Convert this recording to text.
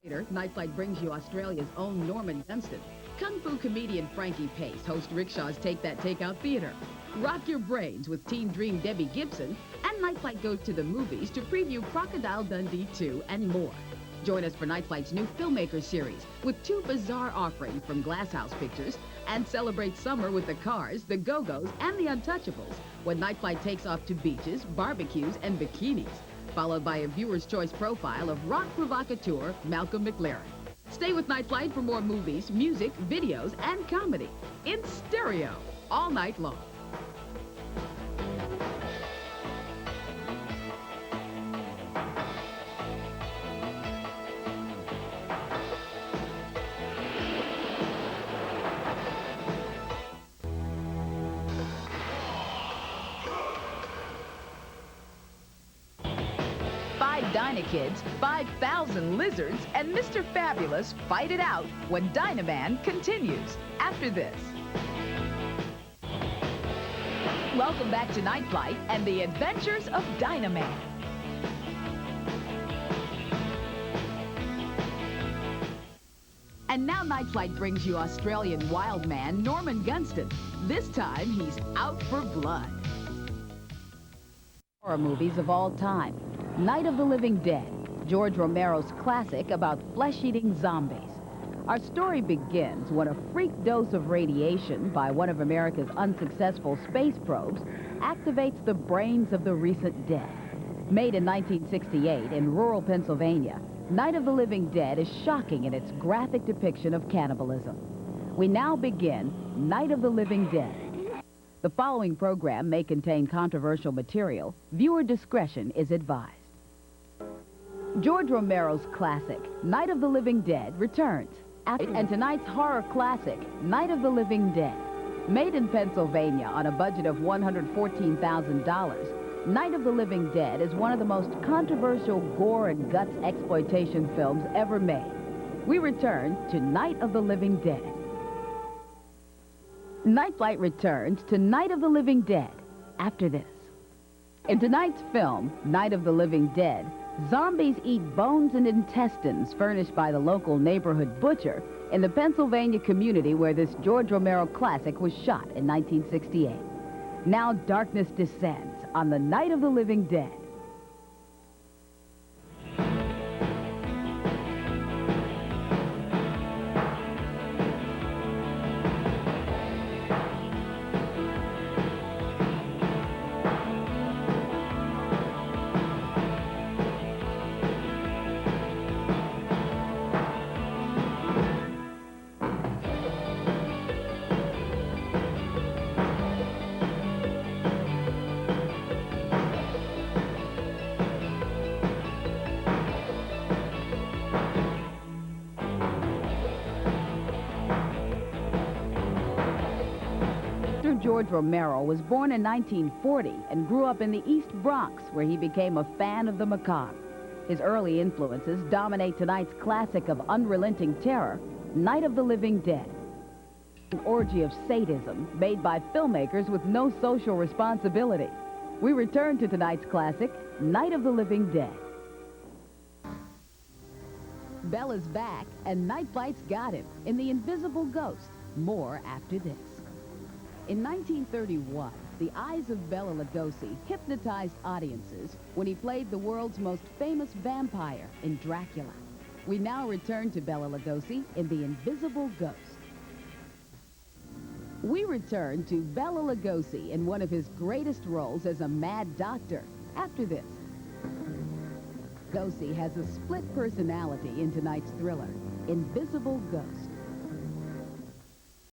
Later, Nightflight brings you Australia's own Norman Gunston. Kung Fu comedian Frankie Pace hosts Rickshaw's Take That Takeout Theater. Rock your brains with Teen Dream Debbie Gibson, and Nightflight goes to the movies to preview Crocodile Dundee 2 and more. Join us for Nightflight's new Filmmaker series with two bizarre offerings from Glasshouse Pictures, and celebrate summer with the Cars, the Go-Go's, and the Untouchables when Nightflight takes off to beaches, barbecues, and bikinis, followed by a viewer's choice profile of rock provocateur Malcolm McLaren. Stay with Nightflight for more movies, music, videos, and comedy in stereo all night long. Five Dynakids, 5,000 lizards, and Mr. Fabulous fight it out when Dynaman continues after this. Welcome back to Nightflight and the adventures of Dynaman. And now Nightflight brings you Australian wild man Norman Gunston. This time he's out for blood. Horror movies of all time. Night of the Living Dead, George Romero's classic about flesh-eating zombies. Our story begins when a freak dose of radiation by one of America's unsuccessful space probes activates the brains of the recent dead. Made in 1968 in rural Pennsylvania, Night of the Living Dead is shocking in its graphic depiction of cannibalism. We now begin Night of the Living Dead. The following program may contain controversial material. Viewer discretion is advised. George Romero's classic, Night of the Living Dead, returns. And tonight's horror classic, Night of the Living Dead. Made in Pennsylvania on a budget of $114,000, Night of the Living Dead is one of the most controversial gore and guts exploitation films ever made. We return to Night of the Living Dead. Nightflight returns to Night of the Living Dead after this. In tonight's film, Night of the Living Dead, zombies eat bones and intestines furnished by the local neighborhood butcher in the Pennsylvania community where this George Romero classic was shot in 1968. Now darkness descends on the Night of the Living Dead. George Romero was born in 1940 and grew up in the East Bronx, where he became a fan of the macabre. His early influences dominate tonight's classic of unrelenting terror, Night of the Living Dead. An orgy of sadism made by filmmakers with no social responsibility. We return to tonight's classic, Night of the Living Dead. Bella's back, and Nightflight's got him in The Invisible Ghost. More after this. In 1931, the eyes of Bela Lugosi hypnotized audiences when he played the world's most famous vampire in Dracula. We now return to Bela Lugosi in The Invisible Ghost. We return to Bela Lugosi in one of his greatest roles as a mad doctor after this. Lugosi has a split personality in tonight's thriller, Invisible Ghost.